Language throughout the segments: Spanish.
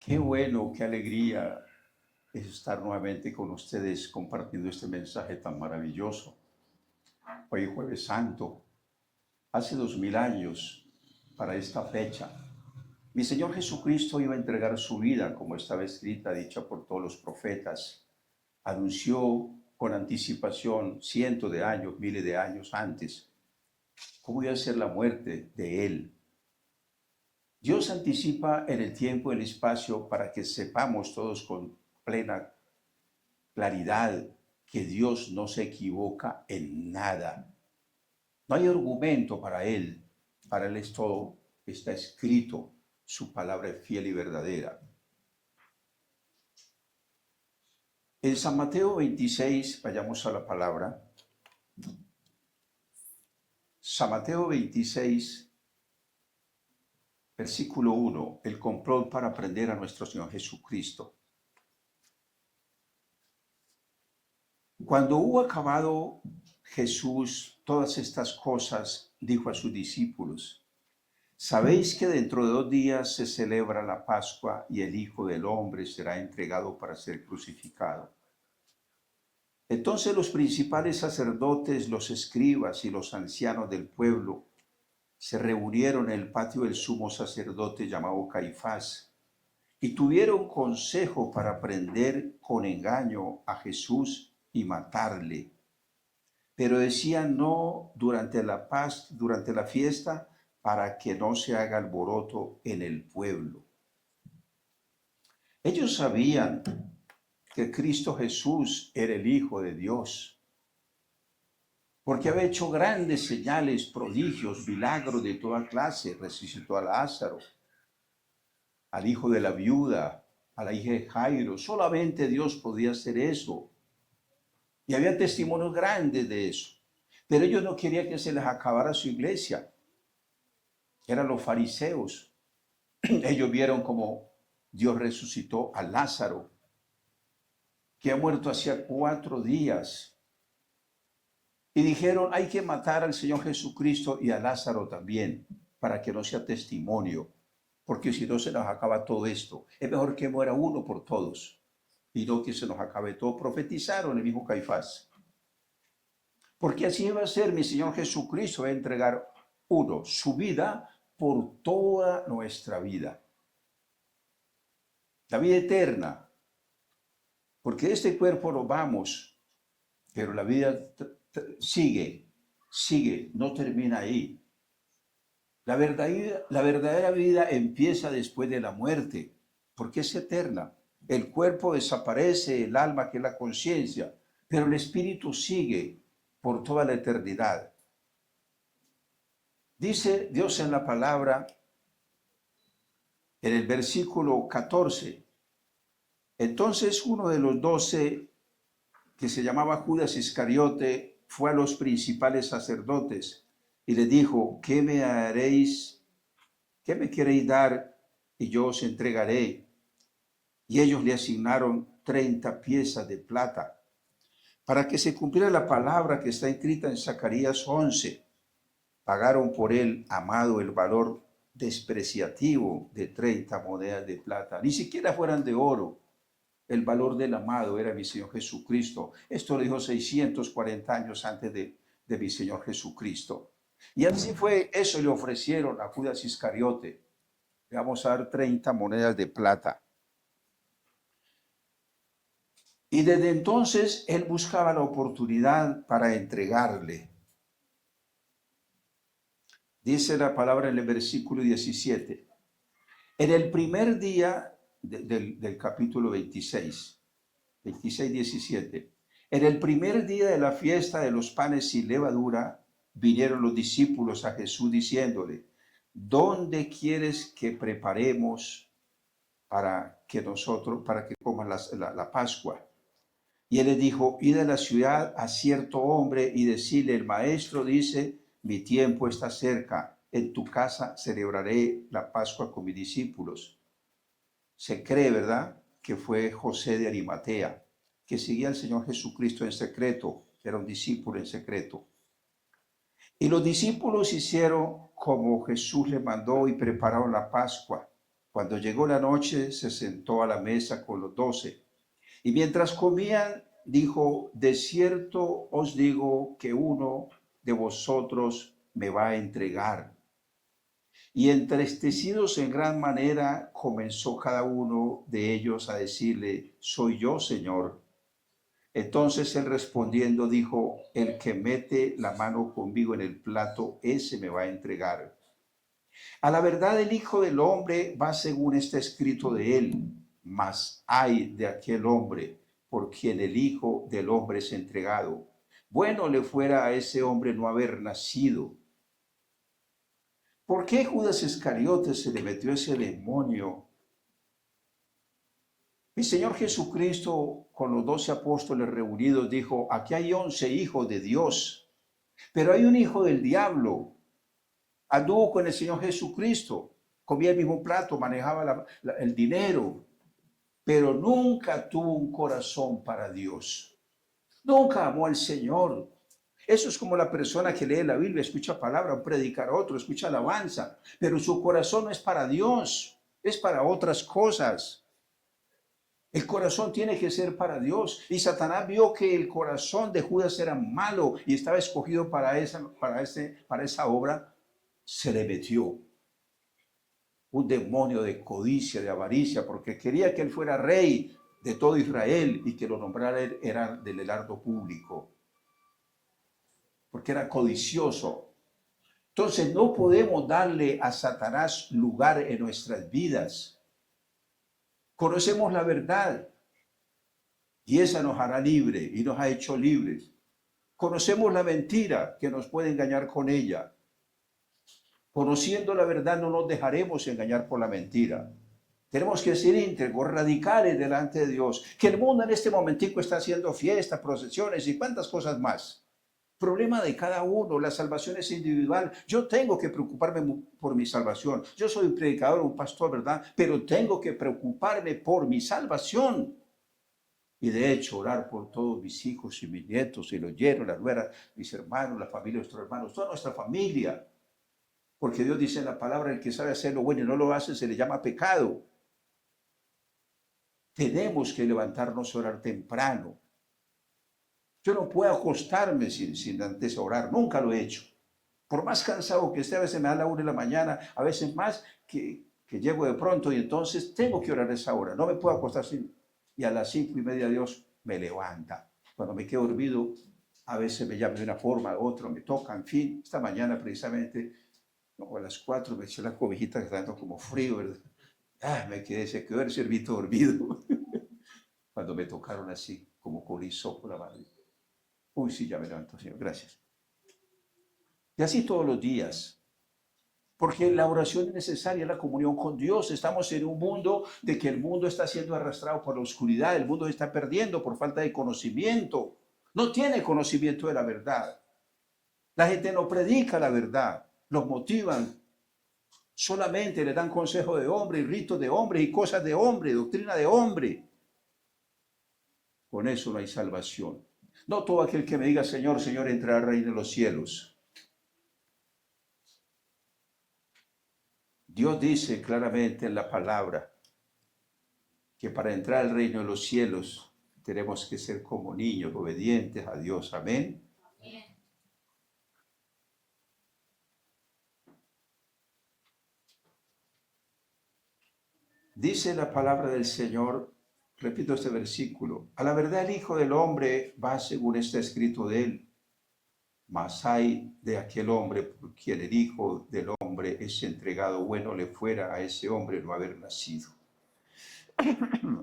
Qué bueno, qué alegría es estar nuevamente con ustedes compartiendo este mensaje tan maravilloso. Hoy jueves santo, hace 2000 años para esta fecha, mi Señor Jesucristo iba a entregar su vida, como estaba escrita, dicha por todos los profetas. Anunció con anticipación cientos de años, miles de años antes, cómo iba a ser la muerte de Él. Dios anticipa en el tiempo y el espacio para que sepamos todos con plena claridad que Dios no se equivoca en nada. No hay argumento para Él es todo, está escrito, su palabra es fiel y verdadera. En San Mateo 26, vayamos a la palabra. San Mateo 26, versículo 1, el complot para aprender a nuestro Señor Jesucristo. Cuando hubo acabado Jesús todas estas cosas, dijo a sus discípulos: sabéis que dentro de 2 días se celebra la Pascua y el Hijo del Hombre será entregado para ser crucificado. Entonces los principales sacerdotes, los escribas y los ancianos del pueblo se reunieron en el patio del sumo sacerdote llamado Caifás y tuvieron consejo para prender con engaño a Jesús y matarle. Pero decían: no durante la fiesta, para que no se haga alboroto en el pueblo. Ellos sabían que Cristo Jesús era el Hijo de Dios, porque había hecho grandes señales, prodigios, milagros de toda clase. Resucitó a Lázaro, al hijo de la viuda, a la hija de Jairo. Solamente Dios podía hacer eso. Y había testimonios grandes de eso. Pero ellos no querían que se les acabara su iglesia. Eran los fariseos. Ellos vieron como Dios resucitó a Lázaro, que ha muerto hacía 4 días. Y dijeron: hay que matar al Señor Jesucristo y a Lázaro también, para que no sea testimonio, porque si no se nos acaba todo esto. Es mejor que muera uno por todos, y no que se nos acabe todo. Profetizaron el mismo Caifás. Porque así va a ser mi Señor Jesucristo, va a entregar su vida por toda nuestra vida. La vida eterna, porque este cuerpo nos vamos, pero la vida sigue, no termina ahí. La verdadera vida empieza después de la muerte, porque es eterna. El cuerpo desaparece, el alma, que es la conciencia, pero el espíritu sigue por toda la eternidad. Dice Dios en la palabra, en el versículo 14, entonces uno de los 12, que se llamaba Judas Iscariote, fue a los principales sacerdotes y les dijo: ¿qué me haréis? ¿Qué me queréis dar? Y yo os entregaré. Y ellos le asignaron 30 piezas de plata, para que se cumpliera la palabra que está escrita en Zacarías 11. Pagaron por él, amado, el valor despreciativo de 30 monedas de plata. Ni siquiera fueran de oro. El valor del amado era mi Señor Jesucristo. Esto lo dijo 640 años antes de mi Señor Jesucristo. Y así fue, eso le ofrecieron a Judas Iscariote. Le vamos a dar 30 monedas de plata. Y desde entonces él buscaba la oportunidad para entregarle. Dice la palabra en el versículo 17. En el primer día del capítulo 26, 17. En el primer día de la fiesta de los panes sin levadura, vinieron los discípulos a Jesús diciéndole: ¿dónde quieres que preparemos para que comas la Pascua? Y él les dijo: id a la ciudad a cierto hombre y decirle: el maestro dice, mi tiempo está cerca, en tu casa celebraré la Pascua con mis discípulos. Se cree, ¿verdad?, que fue José de Arimatea, que seguía al Señor Jesucristo en secreto, era un discípulo en secreto. Y los discípulos hicieron como Jesús les mandó y prepararon la Pascua. Cuando llegó la noche, se sentó a la mesa con los 12. Y mientras comían, dijo, de cierto os digo que uno de vosotros me va a entregar. Y entristecidos en gran manera, comenzó cada uno de ellos a decirle, soy yo, Señor. Entonces él respondiendo dijo, el que mete la mano conmigo en el plato, ese me va a entregar. A la verdad el Hijo del Hombre va según está escrito de él, mas ay de aquel hombre por quien el Hijo del Hombre es entregado. Bueno le fuera a ese hombre no haber nacido. ¿Por qué Judas Iscariote se le metió ese demonio? Mi Señor Jesucristo con los 12 apóstoles reunidos dijo, aquí hay 11 hijos de Dios, pero hay un hijo del diablo. Anduvo con el Señor Jesucristo, comía el mismo plato, manejaba el dinero, pero nunca tuvo un corazón para Dios. Nunca amó al Señor. Eso es como la persona que lee la Biblia, escucha palabra, un predicar otro, escucha alabanza, pero su corazón no es para Dios, es para otras cosas. El corazón tiene que ser para Dios. Y Satanás vio que el corazón de Judas era malo y estaba escogido para esa obra. Se le metió un demonio de codicia, de avaricia, porque quería que él fuera rey de todo Israel y que lo nombrara él era del heraldo público, porque era codicioso. Entonces no podemos darle a Satanás lugar en nuestras vidas. Conocemos la verdad y esa nos hará libre y nos ha hecho libres. Conocemos la mentira que nos puede engañar con ella. Conociendo la verdad no nos dejaremos engañar por la mentira. Tenemos que ser íntegros, radicales delante de Dios. Que el mundo en este momentico está haciendo fiestas, procesiones y cuantas cosas más. Problema de cada uno, la salvación es individual. Yo tengo que preocuparme por mi salvación. Yo soy un predicador, un pastor, ¿verdad? Pero tengo que preocuparme por mi salvación. Y de hecho, orar por todos mis hijos y mis nietos y los yernos, las nueras, mis hermanos, la familia de nuestros hermanos, toda nuestra familia. Porque Dios dice en la palabra, el que sabe hacer lo bueno y no lo hace, se le llama pecado. Tenemos que levantarnos a orar temprano. Yo no puedo acostarme sin antes orar, nunca lo he hecho. Por más cansado que esté, a veces me da la 1 de la mañana, a veces más que llego de pronto y entonces tengo que orar a esa hora. No me puedo acostar sin... Y a las 5:30 Dios me levanta. Cuando me quedo dormido, a veces me llama de una forma, otra me toca, en fin. Esta mañana precisamente, no, a las 4 me eché la cobijita que está dando como frío, ¿verdad? Se quedó el ciervito dormido. Cuando me tocaron así, como con hisopo la madre. Uy, sí, ya me levanto, Señor, gracias. Y así todos los días. Porque la oración es necesaria, la comunión con Dios. Estamos en un mundo de que el mundo está siendo arrastrado por la oscuridad, el mundo se está perdiendo por falta de conocimiento. No tiene conocimiento de la verdad. La gente no predica la verdad, los motivan. Solamente le dan consejo de hombre y ritos de hombre y cosas de hombre, doctrina de hombre. Con eso no hay salvación. No todo aquel que me diga Señor, Señor, entrará al reino de los cielos. Dios dice claramente en la palabra que para entrar al reino de los cielos tenemos que ser como niños obedientes a Dios. Amén. Dice la palabra del Señor, repito este versículo, a la verdad el Hijo del Hombre va según está escrito de él, mas hay de aquel hombre por quien el Hijo del Hombre es entregado, bueno le fuera a ese hombre no haber nacido.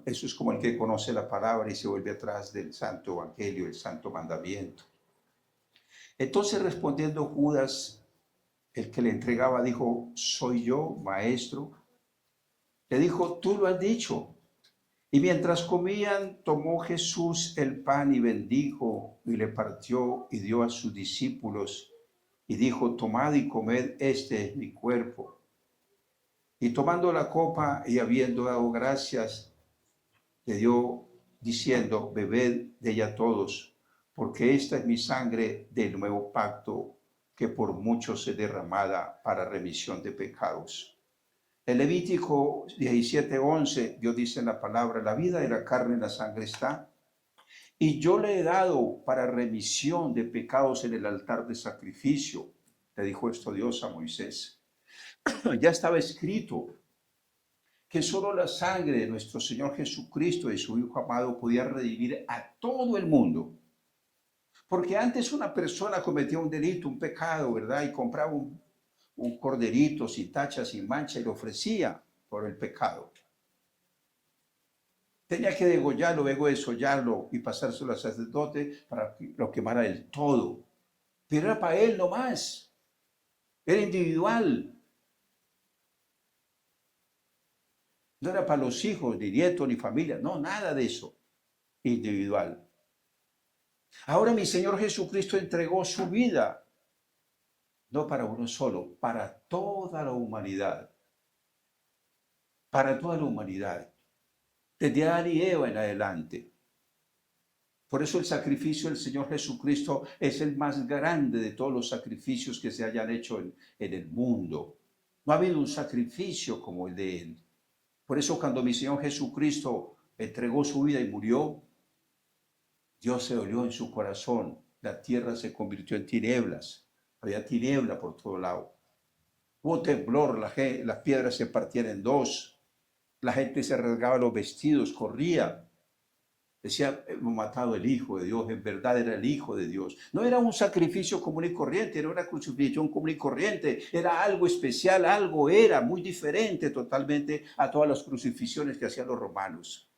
Eso es como el que conoce la palabra y se vuelve atrás del santo evangelio, el santo mandamiento. Entonces respondiendo Judas, el que le entregaba, dijo, soy yo, maestro. Le dijo, tú lo has dicho. Y mientras comían, tomó Jesús el pan y bendijo y le partió y dio a sus discípulos y dijo, tomad y comed, este es mi cuerpo. Y tomando la copa y habiendo dado gracias, le dio diciendo, bebed de ella todos, porque esta es mi sangre del nuevo pacto, que por muchos es derramada para remisión de pecados. En Levítico 17:11, Dios dice en la palabra, la vida y la carne en la sangre está, y yo le he dado para remisión de pecados en el altar de sacrificio. Le dijo esto Dios a Moisés. Ya estaba escrito que solo la sangre de nuestro Señor Jesucristo y su Hijo amado podía redimir a todo el mundo. Porque antes una persona cometía un delito, un pecado, ¿verdad? Y compraba un corderito sin tacha, sin mancha y lo ofrecía por el pecado. Tenía que degollarlo, luego desollarlo y pasárselo al sacerdote para que lo quemara del todo. Pero era para él nomás. Era individual. No era para los hijos, ni nietos, ni familia. No, nada de eso. Individual. Ahora mi Señor Jesucristo entregó su vida, no para uno solo, para toda la humanidad. Para toda la humanidad. Desde Adán y Eva en adelante. Por eso el sacrificio del Señor Jesucristo es el más grande de todos los sacrificios que se hayan hecho en el mundo. No ha habido un sacrificio como el de Él. Por eso cuando mi Señor Jesucristo entregó su vida y murió, Dios se dolió en su corazón. La tierra se convirtió en tinieblas. Había tiniebla por todo lado. Hubo temblor, las piedras se partían en dos. La gente se rasgaba los vestidos, corría. Decía, hemos matado el Hijo de Dios, en verdad era el Hijo de Dios. No era un sacrificio común y corriente, era una crucifixión común y corriente, era algo especial, algo era muy diferente totalmente a todas las crucifixiones que hacían los romanos.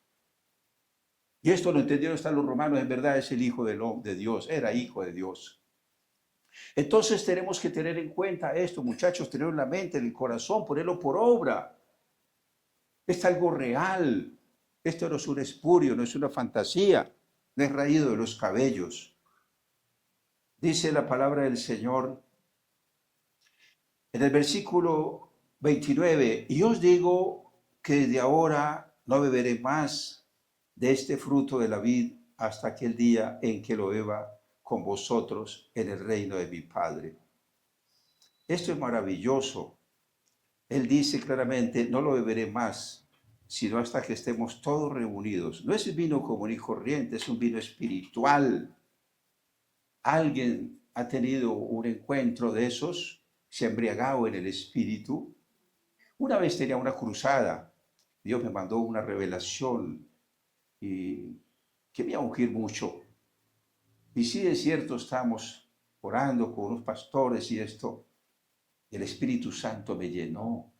Y esto lo entendieron hasta los romanos, en verdad es el Hijo de Dios, era Hijo de Dios. Entonces tenemos que tener en cuenta esto, muchachos, tenerlo en la mente, en el corazón, ponerlo por obra. Es algo real. Esto no es un espurio, no es una fantasía, no es raído de los cabellos. Dice la palabra del Señor en el versículo 29, y os digo que desde ahora no beberé más de este fruto de la vid hasta aquel día en que lo beba con vosotros en el reino de mi Padre. Esto es maravilloso. Él dice claramente, no lo beberé más, sino hasta que estemos todos reunidos. No es el vino común y corriente, es un vino espiritual. ¿Alguien ha tenido un encuentro de esos? ¿Se ha embriagado en el espíritu? Una vez tenía una cruzada. Dios me mandó una revelación y quería ungir mucho. Y sí, es cierto, estábamos orando con unos pastores y esto. El Espíritu Santo me llenó.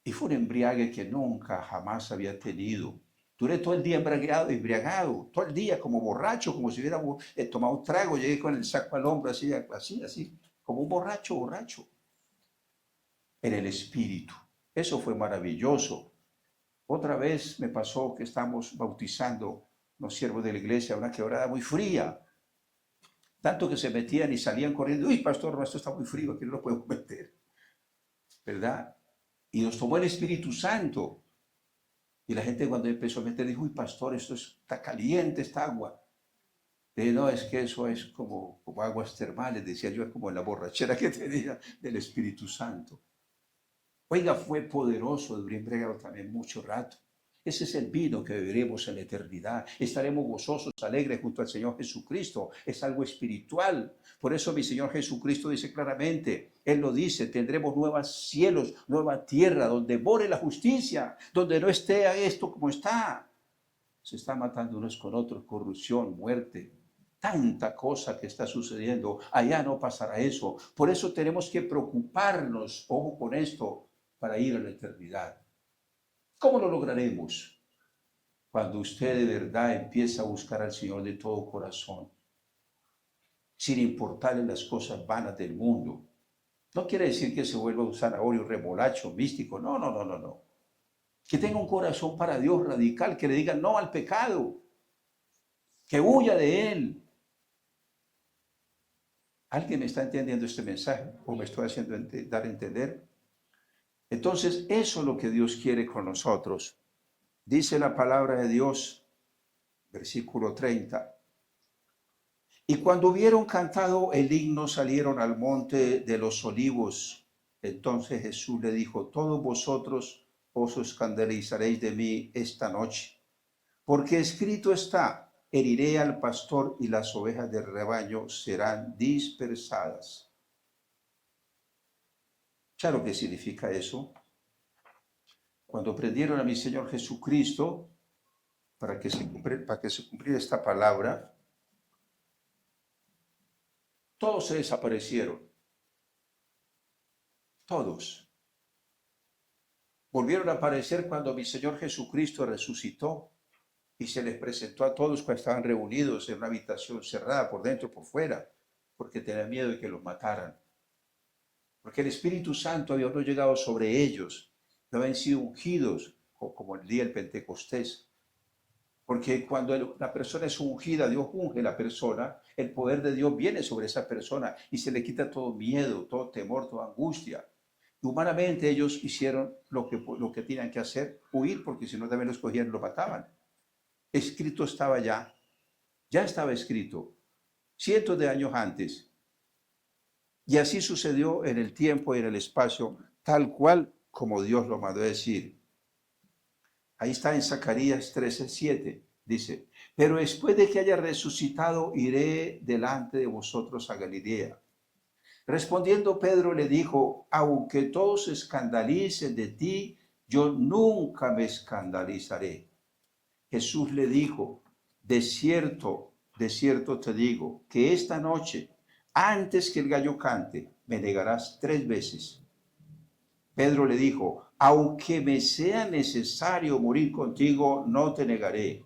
Y fue un embriague que nunca, jamás había tenido. Duré todo el día embriagado, todo el día como borracho, como si hubiera tomado un trago. Llegué con el saco al hombro, así, como un borracho, en el espíritu. Eso fue maravilloso. Otra vez me pasó que estamos bautizando los siervos de la iglesia, una quebrada muy fría. Tanto que se metían y salían corriendo. Uy, pastor, no, esto está muy frío, aquí no lo podemos meter. ¿Verdad? Y nos tomó el Espíritu Santo. Y la gente cuando empezó a meter dijo, uy, pastor, esto está caliente, esta agua. Dije, no, es que eso es como aguas termales, decía yo, es como la borrachera que tenía del Espíritu Santo. Oiga, fue poderoso, duré embriagado también mucho rato. Ese es el vino que beberemos en la eternidad. Estaremos gozosos, alegres junto al Señor Jesucristo. Es algo espiritual. Por eso mi Señor Jesucristo dice claramente, Él lo dice, tendremos nuevos cielos, nueva tierra, donde more la justicia, donde no esté esto como está. Se está matando unos con otros, corrupción, muerte. Tanta cosa que está sucediendo. Allá no pasará eso. Por eso tenemos que preocuparnos, ojo con esto, para ir a la eternidad. ¿Cómo lo lograremos? Cuando usted de verdad empieza a buscar al Señor de todo corazón, sin importarle las cosas vanas del mundo. No quiere decir que se vuelva un zanahorio remolacho, místico. No, no, no, no, no. Que tenga un corazón para Dios radical, que le diga no al pecado, que huya de él. ¿Alguien me está entendiendo este mensaje o me estoy haciendo dar a entender? Entonces, eso es lo que Dios quiere con nosotros. Dice la palabra de Dios, versículo 30. Y cuando hubieron cantado el himno, salieron al monte de los olivos. Entonces Jesús le dijo, todos vosotros os escandalizaréis de mí esta noche, porque escrito está, heriré al pastor y las ovejas del rebaño serán dispersadas. ¿Sabe lo que significa eso? Cuando prendieron a mi Señor Jesucristo, para que se cumpliera esta palabra, todos se desaparecieron. Todos. Volvieron a aparecer cuando mi Señor Jesucristo resucitó y se les presentó a todos cuando estaban reunidos en una habitación cerrada por dentro y por fuera, porque tenían miedo de que los mataran. Porque el Espíritu Santo había no llegado sobre ellos, no habían sido ungidos como el día del Pentecostés. Porque cuando la persona es ungida, Dios unge a la persona, el poder de Dios viene sobre esa persona y se le quita todo miedo, todo temor, toda angustia. Humanamente ellos hicieron lo que tenían que hacer, huir, porque si no también los cogían y los mataban. Escrito estaba ya estaba escrito, cientos de años antes. Y así sucedió en el tiempo y en el espacio, tal cual como Dios lo mandó a decir. Ahí está en Zacarías 13:7. Dice, pero después de que haya resucitado, iré delante de vosotros a Galilea. Respondiendo Pedro le dijo, aunque todos se escandalicen de ti, yo nunca me escandalizaré. Jesús le dijo, de cierto te digo, que esta noche, antes que el gallo cante, me negarás 3 veces. Pedro le dijo, aunque me sea necesario morir contigo, no te negaré.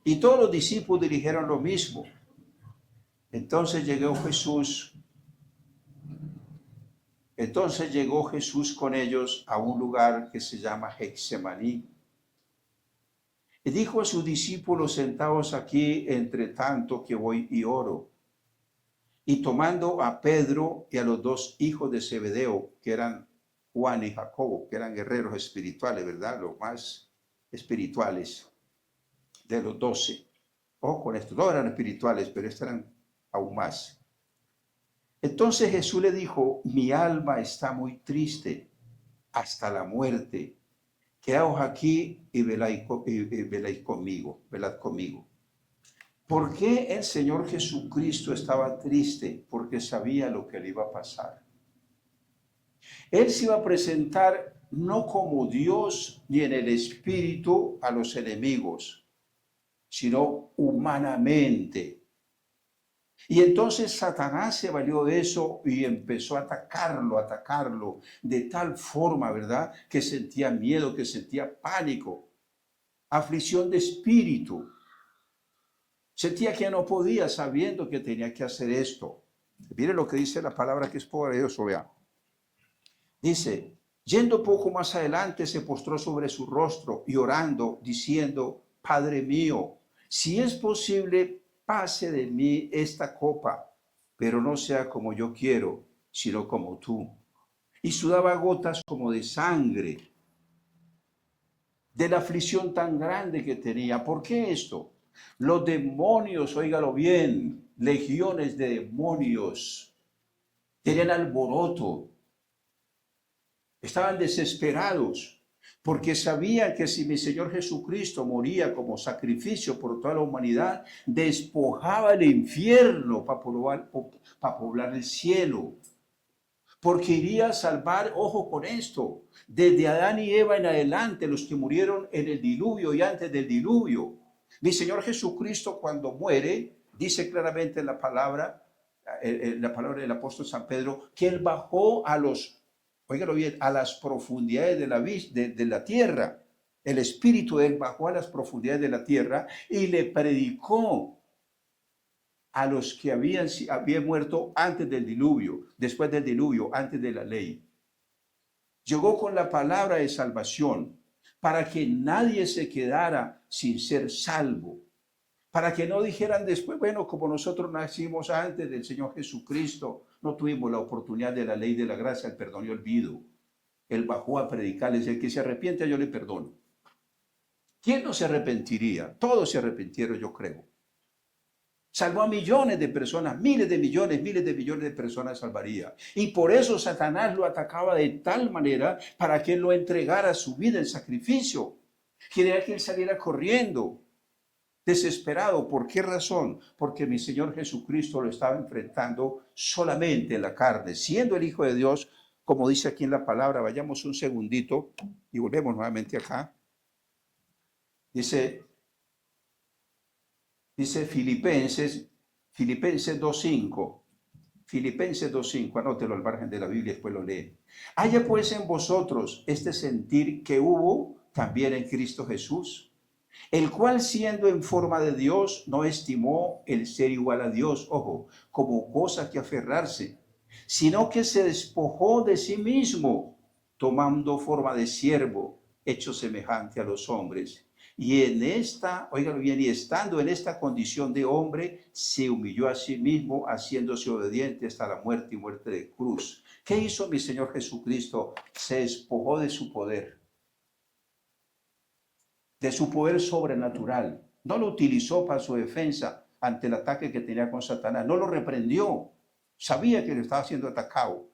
Y todos los discípulos dijeron lo mismo. Entonces llegó Jesús con ellos a un lugar que se llama Getsemaní. Y dijo a sus discípulos, sentaos aquí, entre tanto que voy y oro. Y tomando a Pedro y a los 2 hijos de Zebedeo, que eran Juan y Jacobo, que eran guerreros espirituales, ¿verdad? Los más espirituales de los 12. Ojo con esto, todos eran espirituales, pero estos eran aún más. Entonces Jesús le dijo, mi alma está muy triste hasta la muerte. Quedaos aquí y velad conmigo. ¿Por qué el Señor Jesucristo estaba triste? Porque sabía lo que le iba a pasar. Él se iba a presentar no como Dios ni en el espíritu a los enemigos, sino humanamente. Y entonces Satanás se valió de eso y empezó a atacarlo de tal forma, ¿verdad? Que sentía miedo, que sentía pánico, aflicción de espíritu. Sentía que no podía, sabiendo que tenía que hacer esto. Mire lo que dice la palabra, que es poderoso, vea. Dice, yendo poco más adelante, se postró sobre su rostro y orando, diciendo, Padre mío, si es posible, pase de mí esta copa, pero no sea como yo quiero, sino como tú. Y sudaba gotas como de sangre, de la aflicción tan grande que tenía. ¿Por qué esto? Los demonios, óigalo bien, legiones de demonios, tenían alboroto, estaban desesperados, porque sabían que si mi Señor Jesucristo moría como sacrificio por toda la humanidad, despojaba el infierno para poblar el cielo. Porque iría a salvar, ojo con esto, desde Adán y Eva en adelante, los que murieron en el diluvio y antes del diluvio. Mi Señor Jesucristo, cuando muere, dice claramente en la palabra del apóstol San Pedro, que él bajó óigalo bien, a las profundidades de la tierra. El espíritu de él bajó a las profundidades de la tierra y le predicó a los que habían muerto antes del diluvio, después del diluvio, antes de la ley. Llegó con la palabra de salvación para que nadie se quedara sin ser salvo, para que no dijeran después, bueno, como nosotros nacimos antes del Señor Jesucristo, no tuvimos la oportunidad de la ley de la gracia, el perdón y olvido. Él bajó a predicarles, el que se arrepiente yo le perdono. ¿Quién no se arrepentiría? Todos se arrepintieron, yo creo. Salvó a millones de personas, miles de millones de personas salvaría. Y por eso Satanás lo atacaba de tal manera para que él lo entregara su vida en sacrificio. Quería que él saliera corriendo, desesperado. ¿Por qué razón? Porque mi Señor Jesucristo lo estaba enfrentando solamente en la carne, siendo el Hijo de Dios, como dice aquí en la palabra. Vayamos un segundito y volvemos nuevamente acá. Dice Filipenses 2.5. Filipenses 2.5, anótelo al margen de la Biblia y después lo lee. Haya pues en vosotros este sentir que hubo también en Cristo Jesús, el cual siendo en forma de Dios no estimó el ser igual a Dios, ojo, como cosa que aferrarse, sino que se despojó de sí mismo, tomando forma de siervo, hecho semejante a los hombres. Y en esta, óigalo bien, y estando en esta condición de hombre, se humilló a sí mismo, haciéndose obediente hasta la muerte y muerte de cruz. ¿Qué hizo mi Señor Jesucristo? Se despojó de su poder sobrenatural. No lo utilizó para su defensa ante el ataque que tenía con Satanás. No lo reprendió. Sabía que le estaba siendo atacado,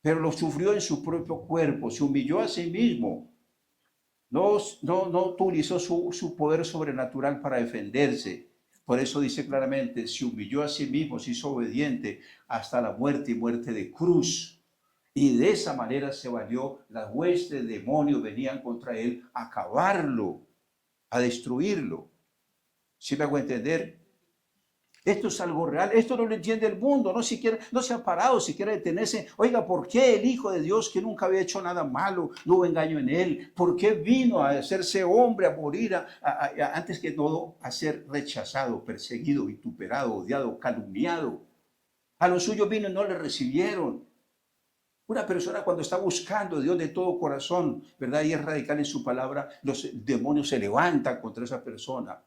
pero lo sufrió en su propio cuerpo. Se humilló a sí mismo. No utilizó su poder sobrenatural para defenderse. Por eso dice claramente, se humilló a sí mismo, se hizo obediente hasta la muerte y muerte de cruz. Y de esa manera se valió, las huestes de demonios venían contra él a acabarlo, a destruirlo. ¿Sí me hago entender? Esto es algo real, esto no lo entiende el mundo, no se ha parado siquiera a detenerse. Oiga, ¿por qué el Hijo de Dios, que nunca había hecho nada malo, no hubo engaño en él? ¿Por qué vino a hacerse hombre, a morir, antes que todo, a ser rechazado, perseguido, vituperado, odiado, calumniado? A los suyos vino y no le recibieron. Una persona cuando está buscando a Dios de todo corazón, ¿verdad? Y es radical en su palabra, los demonios se levantan contra esa persona.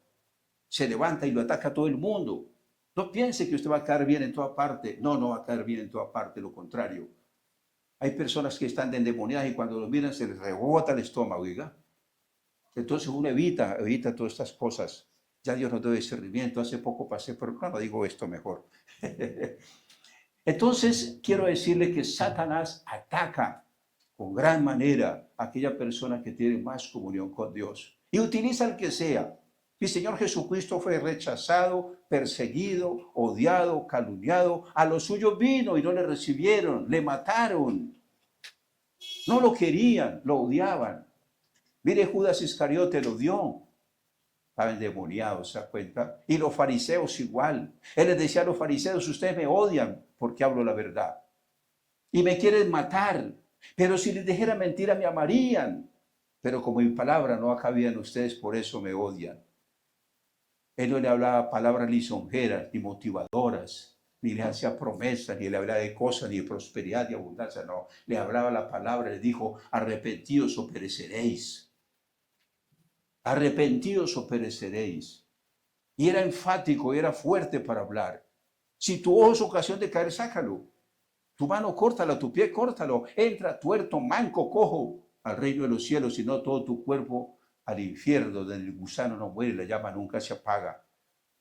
Se levanta y lo ataca a todo el mundo. No piense que usted va a caer bien en toda parte. No, no va a caer bien en toda parte, lo contrario. Hay personas que están endemoniadas y cuando lo miran se les rebota el estómago, ¿diga? Entonces uno evita todas estas cosas. Ya Dios nos dio discernimiento. Hace poco pasé por, no digo esto mejor. Entonces quiero decirle que Satanás ataca con gran manera a aquella persona que tiene más comunión con Dios y utiliza al que sea. Mi Señor Jesucristo fue rechazado, perseguido, odiado, calumniado. A los suyos vino y no le recibieron, le mataron. No lo querían, lo odiaban. Mire, Judas Iscariote lo dio. Estaba endemoniado, ¿se da cuenta? Y los fariseos igual. Él les decía a los fariseos, ustedes me odian porque hablo la verdad. Y me quieren matar. Pero si les dijera mentira me amarían. Pero como mi palabra no cabía en ustedes, por eso me odian. Él no le hablaba palabras lisonjeras, ni motivadoras, ni le hacía promesas, ni le hablaba de cosas, ni de prosperidad, ni abundancia, no. Le hablaba la palabra, le dijo, arrepentidos o pereceréis. Arrepentidos o pereceréis. Y era enfático, era fuerte para hablar. Si tuvo ocasión de caer, sácalo. Tu mano córtala, tu pie córtalo. Entra tuerto, manco, cojo al reino de los cielos, y no todo tu cuerpo al infierno, donde el gusano no muere, la llama nunca se apaga.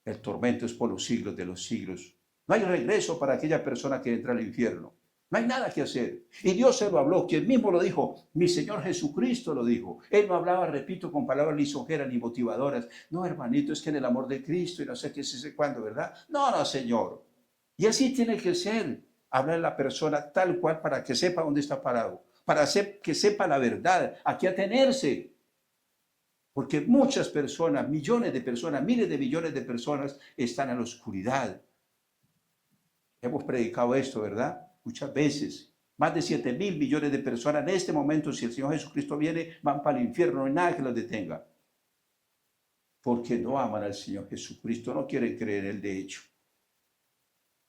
El tormento es por los siglos de los siglos. No hay regreso para aquella persona que entra al infierno. No hay nada que hacer. Y Dios se lo habló, quien mismo lo dijo, mi Señor Jesucristo lo dijo. Él no hablaba, repito, con palabras lisonjeras ni motivadoras. No, hermanito, es que en el amor de Cristo y no sé qué, sé cuándo, ¿verdad? No, no, Señor. Y así tiene que ser. Hablar a la persona tal cual para que sepa dónde está parado. Para que sepa la verdad, a qué atenerse. Porque muchas personas, millones de personas, miles de millones de personas están en la oscuridad. Hemos predicado esto, ¿verdad? Muchas veces. Más de 7.000 millones de personas en este momento, si el Señor Jesucristo viene, van para el infierno, no hay nada que los detenga. Porque no aman al Señor Jesucristo, no quieren creer en Él de hecho.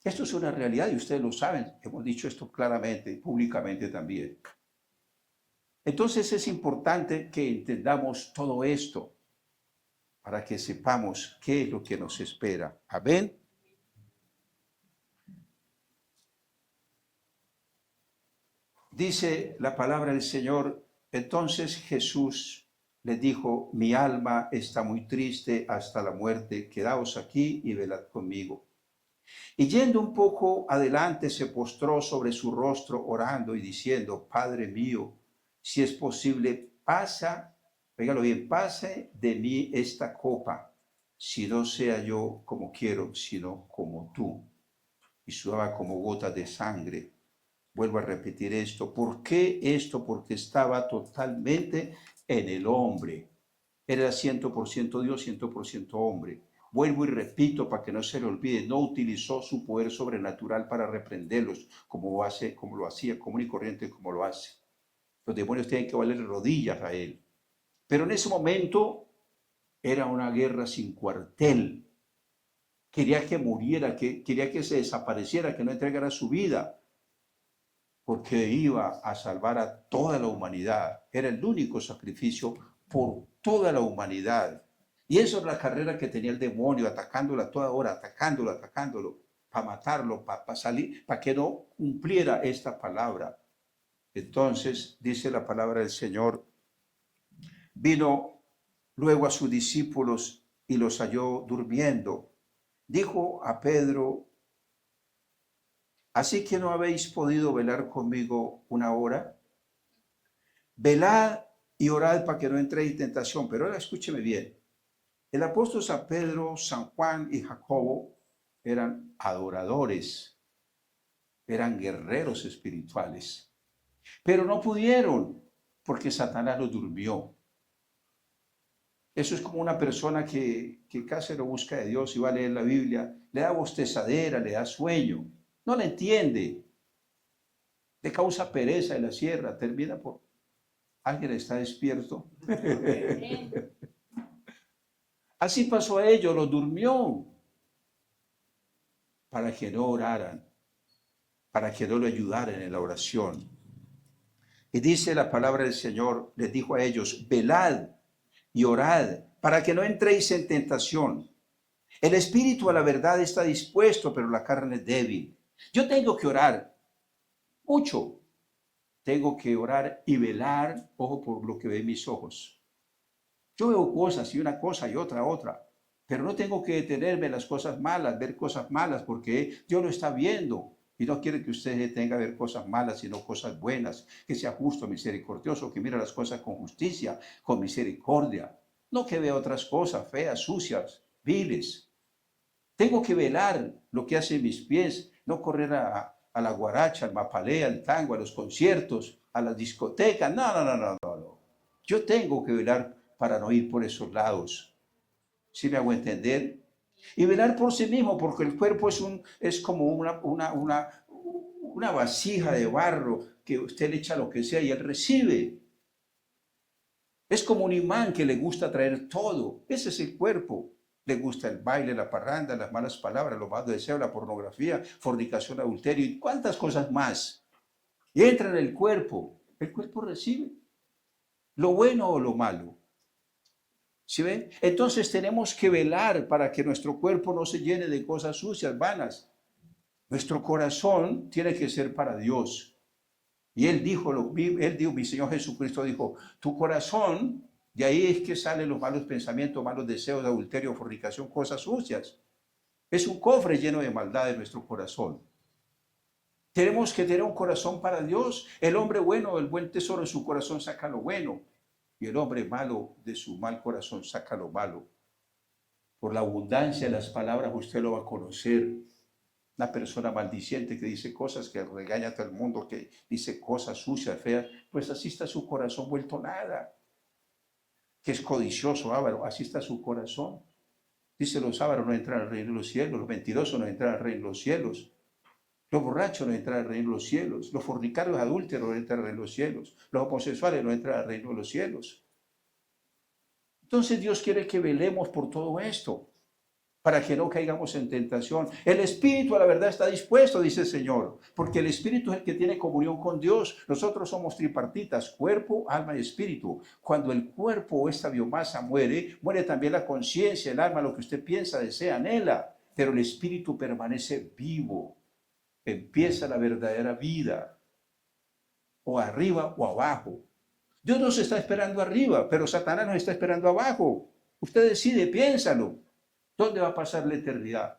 Esto es una realidad y ustedes lo saben. Hemos dicho esto claramente, públicamente también. Entonces es importante que entendamos todo esto para que sepamos qué es lo que nos espera. Amén. Dice la palabra del Señor, entonces Jesús les dijo, mi alma está muy triste hasta la muerte, quedaos aquí y velad conmigo. Y yendo un poco adelante, se postró sobre su rostro orando y diciendo, Padre mío, si es posible, pasa, pégalo bien, pase de mí esta copa, si no sea yo como quiero, sino como tú. Y sudaba como gotas de sangre. Vuelvo a repetir esto. ¿Por qué esto? Porque estaba totalmente en el hombre. Era 100% Dios, 100% hombre. Vuelvo y repito para que no se le olvide, no utilizó su poder sobrenatural para reprenderlos como lo hacía común y corriente, como lo hace. Los demonios tienen que valer rodillas a él. Pero en ese momento era una guerra sin cuartel. Quería que muriera, quería que se desapareciera, que no entregara su vida, porque iba a salvar a toda la humanidad. Era el único sacrificio por toda la humanidad. Y eso es la carrera que tenía el demonio, atacándola toda hora, atacándolo, para matarlo, para salir, para que no cumpliera esta palabra. Entonces, dice la palabra del Señor, vino luego a sus discípulos y los halló durmiendo. Dijo a Pedro, ¿así que no habéis podido velar conmigo una hora? Velad y orad para que no entréis en tentación. Pero ahora escúcheme bien. El apóstol San Pedro, San Juan y Jacobo eran adoradores, eran guerreros espirituales, pero no pudieron porque Satanás los durmió. Eso es como una persona que casi no busca de Dios y va a leer la Biblia, le da bostezadera, le da sueño, no la entiende, le causa pereza en la sierra, termina por... ¿Alguien está despierto? Así pasó a ellos, los durmió para que no oraran, para que no lo ayudaran en la oración. Y dice la palabra del Señor, les dijo a ellos, velad y orad para que no entréis en tentación. El espíritu a la verdad está dispuesto, pero la carne es débil. Yo tengo que orar mucho. Tengo que orar y velar, ojo por lo que ven mis ojos. Yo veo cosas y una cosa y otra, pero no tengo que detenerme en las cosas malas, ver cosas malas, porque Dios lo está viendo y no quiere que usted tenga que ver cosas malas, sino cosas buenas, que sea justo, misericordioso, que mire las cosas con justicia, con misericordia, no que vea otras cosas feas, sucias, viles. Tengo que velar lo que hacen mis pies, no correr a la guaracha, al mapalé, al tango, a los conciertos, a las discotecas. No. Yo tengo que velar para no ir por esos lados. ¿Sí me hago entender? Y velar por sí mismo, porque el cuerpo es como una vasija de barro que usted le echa lo que sea y él recibe. Es como un imán que le gusta traer todo. Ese es el cuerpo. Le gusta el baile, la parranda, las malas palabras, los malos deseos, la pornografía, fornicación, adulterio y cuántas cosas más. Y entra en el cuerpo. El cuerpo recibe lo bueno o lo malo. ¿Sí ven? Entonces tenemos que velar para que nuestro cuerpo no se llene de cosas sucias, vanas. Nuestro corazón tiene que ser para Dios. Y él dijo, mi Señor Jesucristo dijo, tu corazón, de ahí es que salen los malos pensamientos, malos deseos, adulterio, fornicación, cosas sucias. Es un cofre lleno de maldad en nuestro corazón. Tenemos que tener un corazón para Dios. El hombre bueno, el buen tesoro en su corazón saca lo bueno. Y el hombre malo de su mal corazón saca lo malo. Por la abundancia de las palabras usted lo va a conocer. Una persona maldiciente que dice cosas, que regaña a todo el mundo, que dice cosas sucias, feas, pues así está su corazón vuelto nada. Que es codicioso, avaro, así está su corazón. Dice, los ávaros no entran al reino de los cielos, los mentirosos no entran al reino de los cielos, los borrachos no entran al reino de los cielos, los fornicarios adúlteros no entran al reino de los cielos, los homosexuales no entran al reino de los cielos. Entonces Dios quiere que velemos por todo esto, para que no caigamos en tentación. El espíritu a la verdad está dispuesto, dice el Señor, porque el espíritu es el que tiene comunión con Dios. Nosotros somos tripartitas, cuerpo, alma y espíritu. Cuando el cuerpo o esta biomasa muere, muere también la conciencia, el alma, lo que usted piensa, desea, anhela, pero el espíritu permanece vivo. Empieza la verdadera vida, o arriba o abajo. Dios nos está esperando arriba, pero Satanás nos está esperando abajo. Usted decide, piénsalo. ¿Dónde va a pasar la eternidad?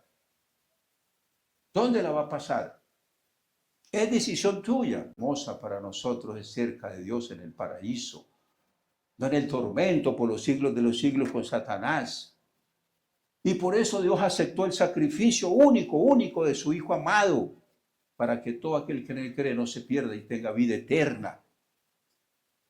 ¿Dónde la va a pasar? Es decisión tuya. Hermosa para nosotros es cerca de Dios en el paraíso, no en el tormento por los siglos de los siglos con Satanás. Y por eso Dios aceptó el sacrificio único de su Hijo amado, para que todo aquel que en él cree no se pierda y tenga vida eterna.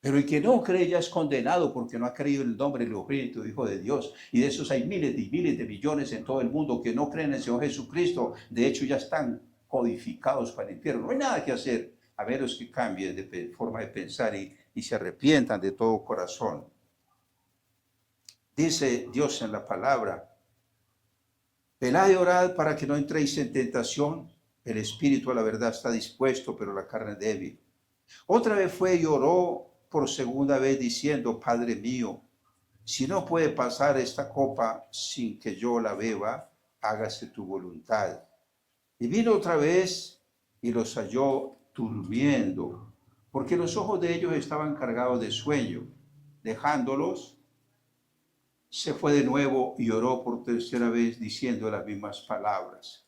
Pero el que no cree ya es condenado porque no ha creído en el nombre del unigénito Hijo de Dios. Y de esos hay miles y miles de millones en todo el mundo que no creen en el Señor Jesucristo. De hecho, ya están codificados para el infierno. No hay nada que hacer a menos que cambien de forma de pensar y se arrepientan de todo corazón. Dice Dios en la palabra: velad y orad para que no entréis en tentación. El espíritu a la verdad está dispuesto, pero la carne es débil. Otra vez fue y oró por segunda vez diciendo: Padre mío, si no puede pasar esta copa sin que yo la beba, hágase tu voluntad. Y vino otra vez y los halló durmiendo, porque los ojos de ellos estaban cargados de sueño. Dejándolos, se fue de nuevo y oró por tercera vez diciendo las mismas palabras.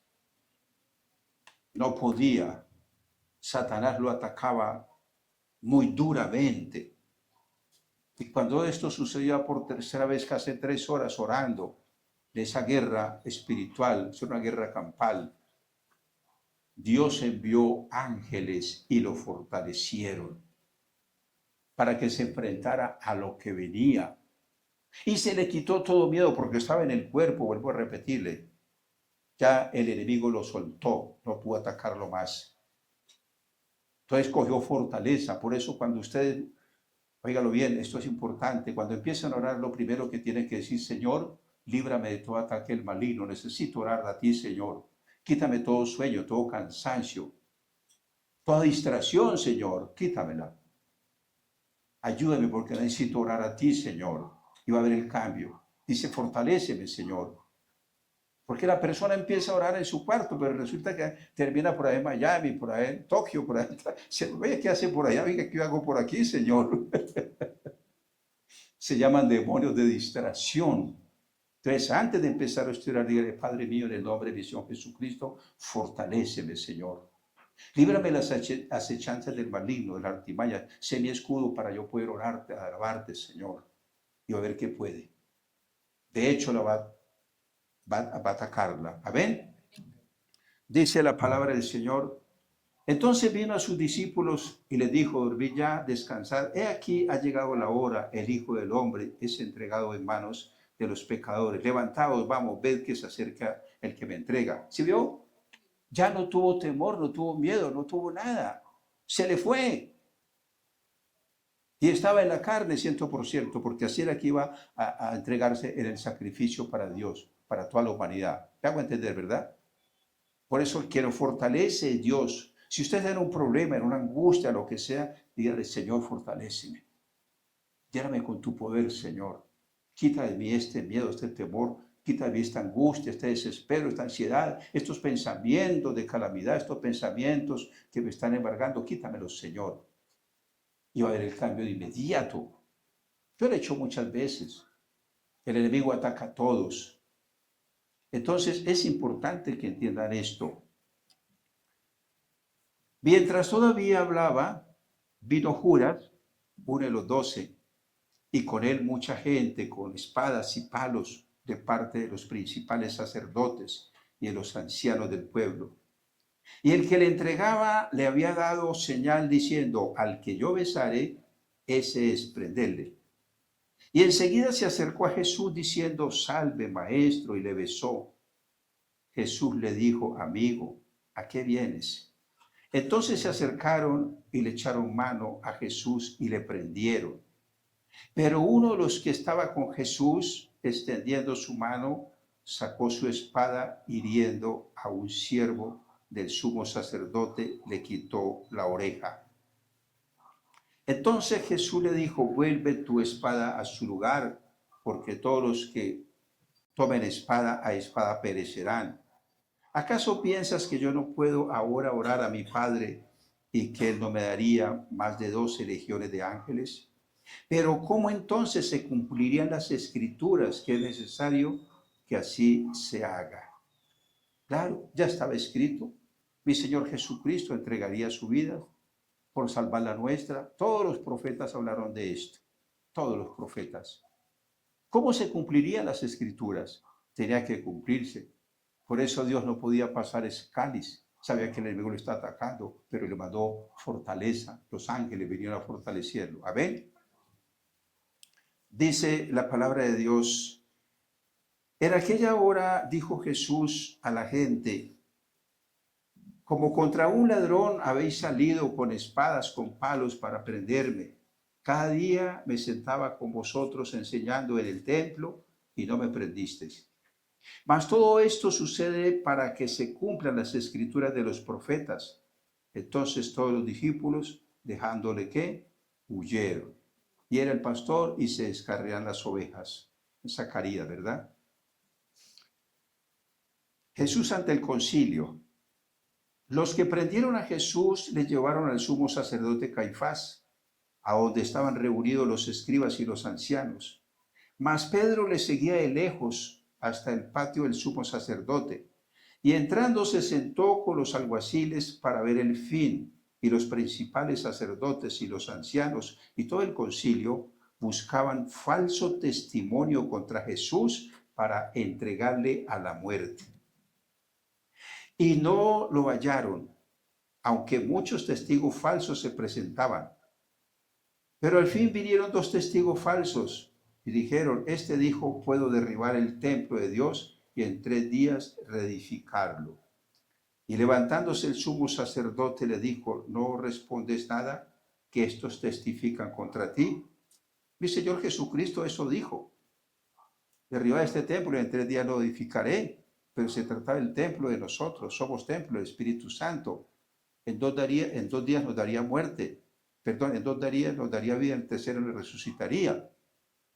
No podía. Satanás lo atacaba muy duramente. Y cuando esto sucedía por tercera vez, casi 3 horas orando de esa guerra espiritual, es una guerra campal, Dios envió ángeles y lo fortalecieron para que se enfrentara a lo que venía. Y se le quitó todo miedo porque estaba en el cuerpo, vuelvo a repetirle. Ya el enemigo lo soltó, no pudo atacarlo más. Entonces cogió fortaleza. Por eso cuando ustedes, óigalo bien, esto es importante, cuando empiezan a orar, lo primero que tienen que decir: Señor, líbrame de todo ataque del maligno. Necesito orar a ti, Señor. Quítame todo sueño, todo cansancio, toda distracción, Señor, quítamela. Ayúdame porque necesito orar a ti, Señor. Y va a haber el cambio. Dice: fortaléceme, Señor. Porque la persona empieza a orar en su cuarto, pero resulta que termina por ahí en Miami, por ahí en Tokio, por ahí. Oye, ¿qué hace por allá? Oiga, ¿qué hago por aquí, Señor? Se llaman demonios de distracción. Entonces, antes de empezar a estudiar, dígale: Padre mío, en el nombre de mi Señor Jesucristo, fortaléceme, Señor. Líbrame las acechanzas del maligno, de la artimaña. Sé mi escudo para yo poder orarte, alabarte, Señor. Y a ver qué puede. De hecho, va a atacarla. ¿Amén? Dice la palabra del Señor. Entonces vino a sus discípulos y les dijo: dormid ya, descansad. He aquí ha llegado la hora, el Hijo del Hombre es entregado en manos de los pecadores. Levantaos, vamos, ved que se acerca el que me entrega. ¿Sí vio? Ya no tuvo temor, no tuvo miedo, no tuvo nada. Se le fue. Y estaba en la carne 100%, porque así era que iba a entregarse en el sacrificio para Dios, para toda la humanidad. ¿Me hago entender, verdad? Por eso el que lo fortalece Dios. Si usted está en un problema, en una angustia, lo que sea, dígale: Señor, fortaléceme. Lléname con tu poder, Señor. Quita de mí este miedo, este temor. Quita de mí esta angustia, este desespero, esta ansiedad, estos pensamientos de calamidad, estos pensamientos que me están embargando. Quítamelos, Señor. Y va a haber el cambio de inmediato. Yo lo he hecho muchas veces. El enemigo ataca a todos. Entonces es importante que entiendan esto. Mientras todavía hablaba, vino Judas, uno de los 12, y con él mucha gente con espadas y palos de parte de los principales sacerdotes y de los ancianos del pueblo. Y el que le entregaba le había dado señal diciendo: al que yo besare, ese es, prenderle. Y enseguida se acercó a Jesús diciendo: salve, maestro, y le besó. Jesús le dijo: amigo, ¿a qué vienes? Entonces se acercaron y le echaron mano a Jesús y le prendieron. Pero uno de los que estaba con Jesús, extendiendo su mano, sacó su espada, hiriendo a un siervo del sumo sacerdote, le quitó la oreja. Entonces Jesús le dijo: vuelve tu espada a su lugar, porque todos los que tomen espada a espada perecerán. ¿Acaso piensas que yo no puedo ahora orar a mi Padre y que Él no me daría más de 12 legiones de ángeles? Pero ¿cómo entonces se cumplirían las escrituras que es necesario que así se haga? Claro, ya estaba escrito. Mi Señor Jesucristo entregaría su vida por salvar la nuestra. Todos los profetas hablaron de esto. Todos los profetas. ¿Cómo se cumplirían las escrituras? Tenía que cumplirse. Por eso Dios no podía pasar ese cáliz. Sabía que el enemigo lo está atacando, pero le mandó fortaleza. Los ángeles vinieron a fortalecerlo. Amén. Dice la palabra de Dios. En aquella hora dijo Jesús a la gente: como contra un ladrón habéis salido con espadas, con palos para prenderme. Cada día me sentaba con vosotros enseñando en el templo y no me prendisteis. Mas todo esto sucede para que se cumplan las escrituras de los profetas. Entonces todos los discípulos, dejándole ¿qué? Huyeron. Y era el pastor y se descarrían las ovejas. Zacarías, ¿verdad? Jesús ante el concilio. Los que prendieron a Jesús le llevaron al sumo sacerdote Caifás, a donde estaban reunidos los escribas y los ancianos. Mas Pedro le seguía de lejos hasta el patio del sumo sacerdote, y entrando se sentó con los alguaciles para ver el fin, y los principales sacerdotes y los ancianos y todo el concilio buscaban falso testimonio contra Jesús para entregarle a la muerte. Y no lo hallaron, aunque muchos testigos falsos se presentaban. Pero al fin vinieron dos testigos falsos y dijeron: este dijo, puedo derribar el templo de Dios y en 3 días reedificarlo. Y levantándose el sumo sacerdote le dijo: ¿no respondes nada? Que estos testifican contra ti. Mi Señor Jesucristo eso dijo: derribar este templo y en 3 días lo edificaré. Pero se trataba del templo de nosotros, somos templo del Espíritu Santo. En 2 días nos daría muerte. Perdón, en 2 días nos daría vida, en el tercero le resucitaría.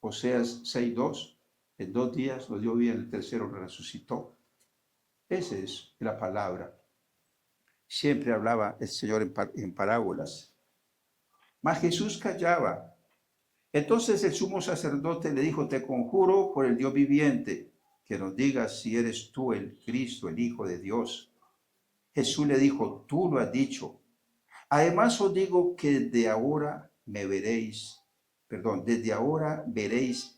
Oseas 6:2. En 2 días nos dio vida, en el tercero le resucitó. Esa es la palabra. Siempre hablaba el Señor en parábolas. Mas Jesús callaba. Entonces el sumo sacerdote le dijo: te conjuro por el Dios viviente, que nos digas si eres tú el Cristo, el Hijo de Dios. Jesús le dijo: tú lo has dicho. Además os digo que desde ahora veréis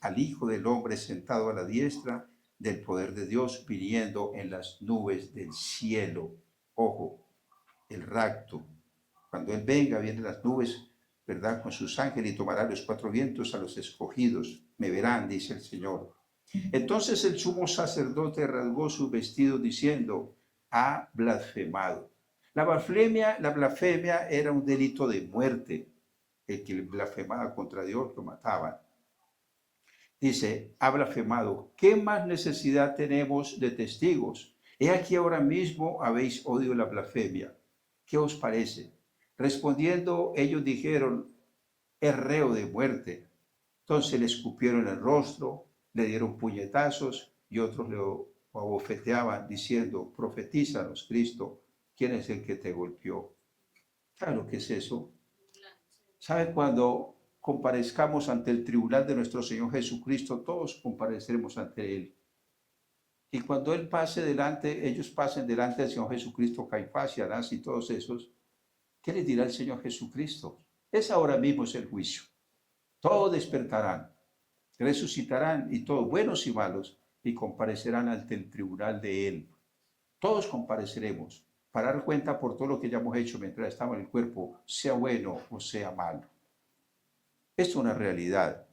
al Hijo del Hombre sentado a la diestra del poder de Dios, viniendo en las nubes del cielo. Ojo, el rapto. Cuando Él venga, viene en las nubes, ¿verdad? Con sus ángeles y tomará los 4 vientos a los escogidos. Me verán, dice el Señor. Entonces el sumo sacerdote rasgó sus vestidos diciendo: ha blasfemado. La blasfemia era un delito de muerte. El que blasfemaba contra Dios lo mataban. Dice: ha blasfemado. ¿Qué más necesidad tenemos de testigos? He aquí ahora mismo habéis oído la blasfemia. ¿Qué os parece? Respondiendo, ellos dijeron: es reo de muerte. Entonces le escupieron el rostro, le dieron puñetazos y otros le abofeteaban diciendo: profetízanos, Cristo, ¿quién es el que te golpeó? ¿Sabe lo que es eso? ¿Sabe cuando comparezcamos ante el tribunal de nuestro Señor Jesucristo? Todos compareceremos ante Él. Y cuando Él pase delante, ellos pasen delante del Señor Jesucristo, Caifás y Anás y todos esos, ¿qué les dirá el Señor Jesucristo? Es ahora mismo es el juicio. Todos despertarán, resucitarán, y todos, buenos y malos, y comparecerán ante el tribunal de Él. Todos compareceremos para dar cuenta por todo lo que ya hemos hecho mientras estamos en el cuerpo, sea bueno o sea malo. Esto es una realidad.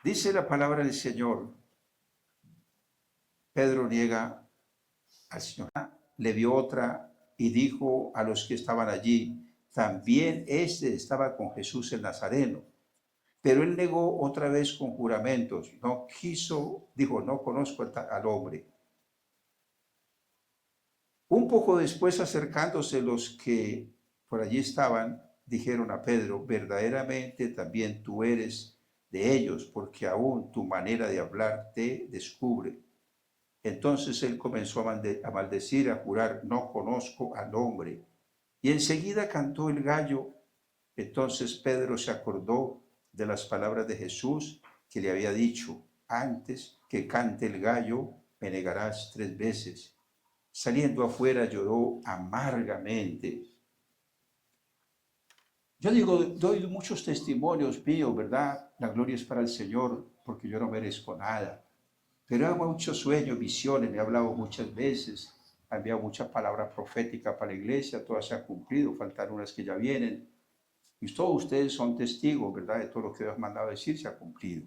Dice la palabra del Señor. Pedro niega al Señor. Le vio otra y dijo a los que estaban allí: también este estaba con Jesús el Nazareno. Pero él negó otra vez con juramentos. No quiso, dijo: no conozco al hombre. Un poco después, acercándose los que por allí estaban, dijeron a Pedro: verdaderamente también tú eres de ellos, porque aún tu manera de hablar te descubre. Entonces él comenzó a maldecir, a jurar: no conozco al hombre. Y enseguida cantó el gallo. Entonces Pedro se acordó de las palabras de Jesús que le había dicho: antes que cante el gallo, me negarás 3 veces. Saliendo afuera lloró amargamente. Yo digo, doy muchos testimonios míos, ¿verdad? La gloria es para el Señor, porque yo no merezco nada. Pero he muchos sueños, visiones, me he hablado muchas veces, he enviado muchas palabras proféticas para la iglesia, todas se han cumplido, faltan unas que ya vienen. Y todos ustedes son testigos, ¿verdad? De todo lo que Dios ha mandado decir se ha cumplido.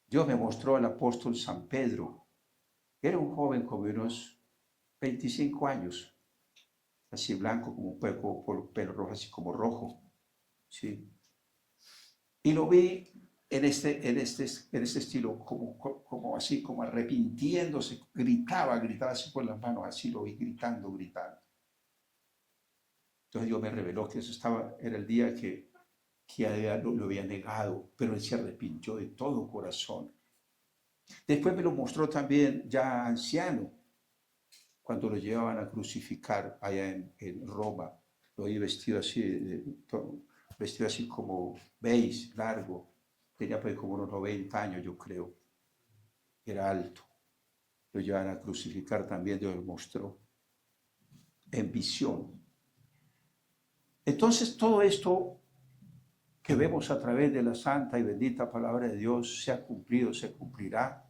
Dios me mostró al apóstol San Pedro. Era un joven como unos 25 años, así blanco, como un pelo rojo, así como rojo, ¿sí? Y lo vi en este estilo, como así, como arrepintiéndose, gritaba así con las manos, así lo vi gritando. Entonces Dios me reveló que era el día que lo había negado, pero él se arrepintió de todo corazón. Después me lo mostró también ya anciano, cuando lo llevaban a crucificar allá en Roma. Lo vi vestido así como beige, largo. Tenía pues como unos 90 años, yo creo. Era alto. Lo llevaban a crucificar también, Dios lo mostró en visión. Entonces todo esto que vemos a través de la santa y bendita palabra de Dios se ha cumplido, se cumplirá.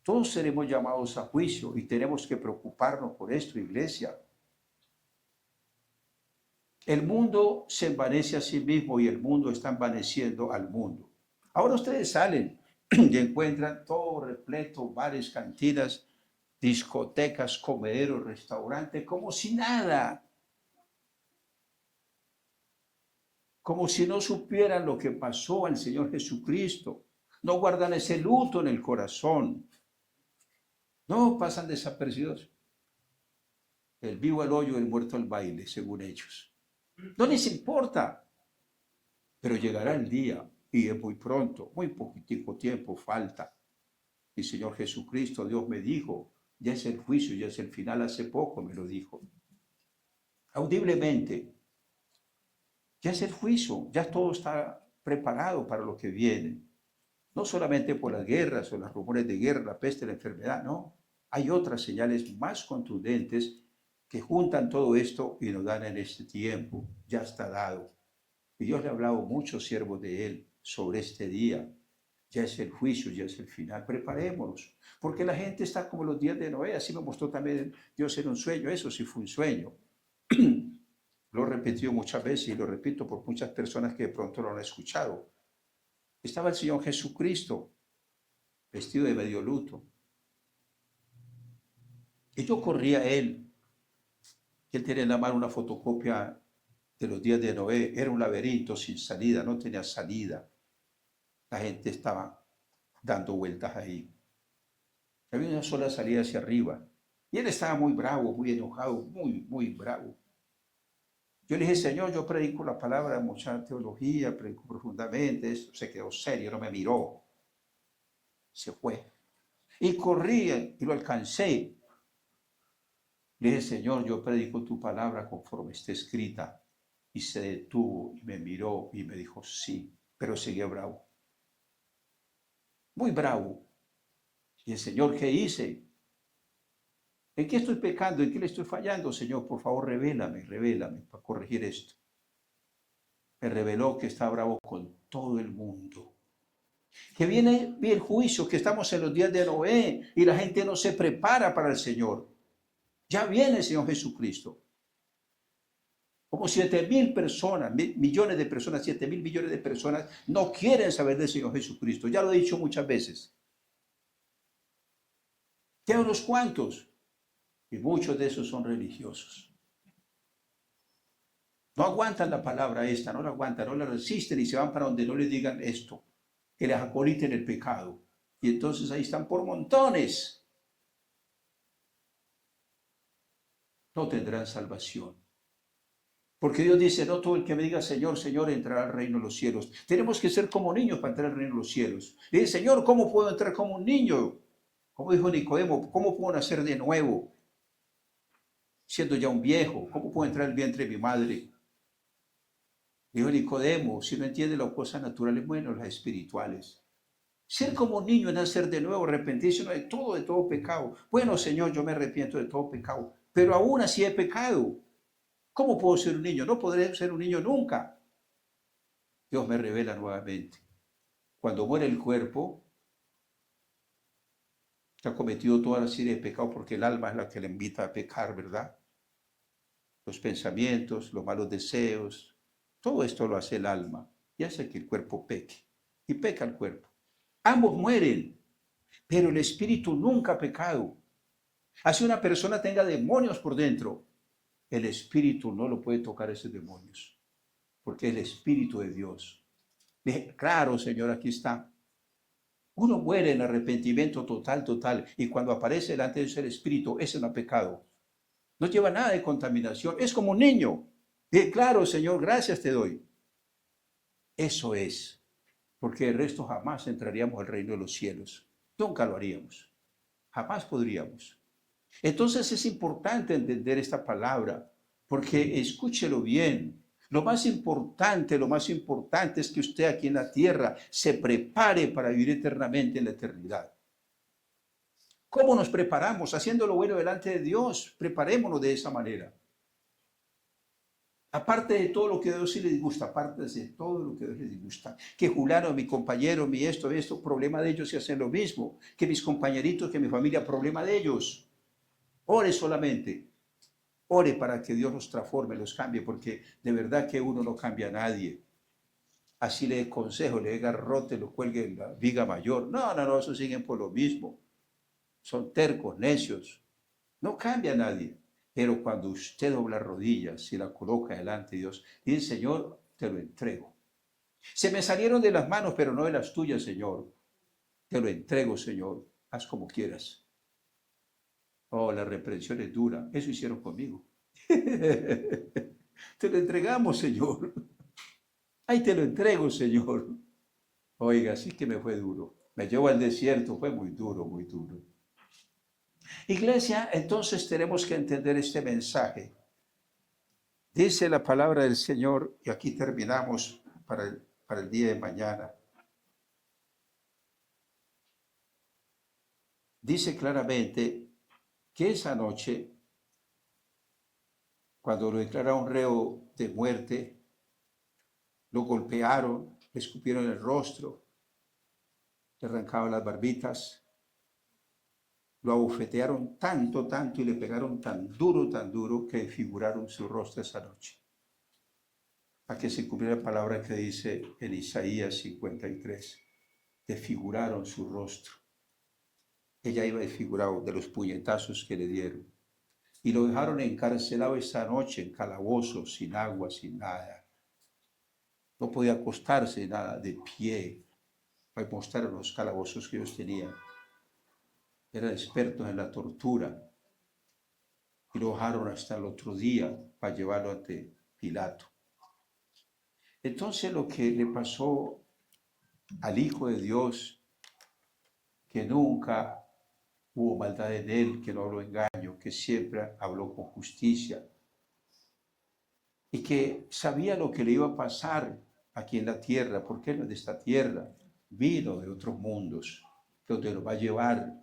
Todos seremos llamados a juicio y tenemos que preocuparnos por esto, iglesia. El mundo se envanece a sí mismo y el mundo está envaneciendo al mundo. Ahora ustedes salen y encuentran todo repleto, bares, cantinas, discotecas, comederos, restaurantes, como si nada. Como si no supieran lo que pasó al Señor Jesucristo. No guardan ese luto en el corazón. No pasan desapercibidos. El vivo al hoyo, el muerto al baile, según ellos. No les importa. Pero llegará el día, y es muy pronto, muy poquitico tiempo falta. Y Señor Jesucristo, Dios me dijo, ya es el juicio, ya es el final, hace poco me lo dijo. Audiblemente, ya es el juicio, ya todo está preparado para lo que viene. No solamente por las guerras o los rumores de guerra, la peste, la enfermedad, no. Hay otras señales más contundentes que juntan todo esto y nos dan en este tiempo. Ya está dado. Y Dios le ha hablado a muchos siervos de Él sobre este día. Ya es el juicio, ya es el final. Preparémonos, porque la gente está como los días de Noé. Así me mostró también Dios en un sueño. Eso sí fue un sueño. Lo he repetido muchas veces y lo repito por muchas personas que de pronto lo han escuchado. Estaba el Señor Jesucristo vestido de medio luto. Y yo corrí a Él. Él tenía en la mano una fotocopia de los días de Noé. Era un laberinto sin salida, no tenía salida. La gente estaba dando vueltas ahí. Había una sola salida hacia arriba. Y él estaba muy bravo, muy enojado, muy bravo. Yo le dije, Señor, yo predico la palabra, mucha teología, predico profundamente. Esto se quedó serio, no me miró. Se fue. Y corrí y lo alcancé. Le dije, Señor, yo predico tu palabra conforme está escrita. Y se detuvo y me miró y me dijo, sí, pero seguía bravo. Muy bravo. Y el Señor, ¿qué hice? ¿En qué estoy pecando? ¿En qué le estoy fallando, Señor? Por favor, revélame para corregir esto. Me reveló que está bravo con todo el mundo. Que viene el juicio, que estamos en los días de Noé y la gente no se prepara para el Señor. Ya viene el Señor Jesucristo. Como 7,000 personas, millones de personas, 7,000 millones de personas no quieren saber del Señor Jesucristo. Ya lo he dicho muchas veces. Quedan unos cuantos. Y muchos de esos son religiosos. No aguantan la palabra esta, no la aguantan, no la resisten y se van para donde no les digan esto, que les acoliten el pecado. Y entonces ahí están por montones. No tendrán salvación. Porque Dios dice, no todo el que me diga Señor, Señor, entrará al reino de los cielos. Tenemos que ser como niños para entrar al reino de los cielos. Le dice, Señor, ¿cómo puedo entrar como un niño? Como dijo Nicodemo, ¿cómo puedo nacer de nuevo? Siendo ya un viejo, ¿cómo puedo entrar al vientre de mi madre? Dijo Nicodemo, si no entiende las cosas naturales, bueno, las espirituales. Ser como un niño es nacer de nuevo, arrepentirse de todo pecado. Bueno, Señor, yo me arrepiento de todo pecado, pero aún así he pecado. ¿Cómo puedo ser un niño? No podré ser un niño nunca. Dios me revela nuevamente. Cuando muere el cuerpo, se ha cometido toda la serie de pecados porque el alma es la que le invita a pecar, ¿verdad? Los pensamientos, los malos deseos, todo esto lo hace el alma y hace que el cuerpo peque. Y peca el cuerpo. Ambos mueren, pero el espíritu nunca ha pecado. Así una persona tenga demonios por dentro, el espíritu no lo puede tocar esos demonios, porque es el espíritu de Dios. Dije, claro, Señor, aquí está. Uno muere en arrepentimiento total, total, y cuando aparece delante de Dios el espíritu, ese no ha pecado. No lleva nada de contaminación, es como un niño. Dije, claro, Señor, gracias te doy. Eso es, porque el resto jamás entraríamos al reino de los cielos. Nunca lo haríamos. Jamás podríamos. Entonces es importante entender esta palabra, porque escúchelo bien. Lo más importante es que usted aquí en la tierra se prepare para vivir eternamente en la eternidad. ¿Cómo nos preparamos? Haciendo lo bueno delante de Dios. Preparémonos de esa manera. Aparte de todo lo que a Dios sí le disgusta, aparte de todo lo que a Dios le disgusta, que Julano, mi compañero, mi esto, problema de ellos y hacen lo mismo, que mis compañeritos, que mi familia, problema de ellos. Ore solamente, ore para que Dios los transforme, los cambie, porque de verdad que uno no cambia a nadie. Así le dé consejo, le dé garrote, lo cuelgue en la viga mayor. No, eso siguen por lo mismo. Son tercos, necios. No cambia a nadie. Pero cuando usted dobla rodillas y la coloca delante de Dios, dice, Señor, te lo entrego. Se me salieron de las manos, pero no de las tuyas, Señor. Te lo entrego, Señor. Haz como quieras. Oh, la reprensión es dura. Eso hicieron conmigo. Te lo entregamos, Señor. Ay, te lo entrego, Señor. Oiga, sí que me fue duro. Me llevó al desierto, fue muy duro, muy duro. Iglesia, entonces tenemos que entender este mensaje. Dice la palabra del Señor, y aquí terminamos para el día de mañana. Dice claramente que esa noche, cuando lo declararon reo de muerte, lo golpearon, le escupieron el rostro, le arrancaban las barbitas, lo abofetearon tanto, tanto y le pegaron tan duro que desfiguraron su rostro esa noche. A que se cumpliera la palabra que dice en Isaías 53, desfiguraron su rostro. Ella iba desfigurado de los puñetazos que le dieron. Y lo dejaron encarcelado esa noche en calabozo, sin agua, sin nada. No podía acostarse nada, de pie, para mostrar los calabozos que ellos tenían. Eran expertos en la tortura. Y lo dejaron hasta el otro día para llevarlo ante Pilato. Entonces lo que le pasó al Hijo de Dios, que nunca hubo maldad en él, que no habló engaño, que siempre habló con justicia y que sabía lo que le iba a pasar aquí en la tierra, porque él no es de esta tierra, vino de otros mundos, donde nos va a llevar.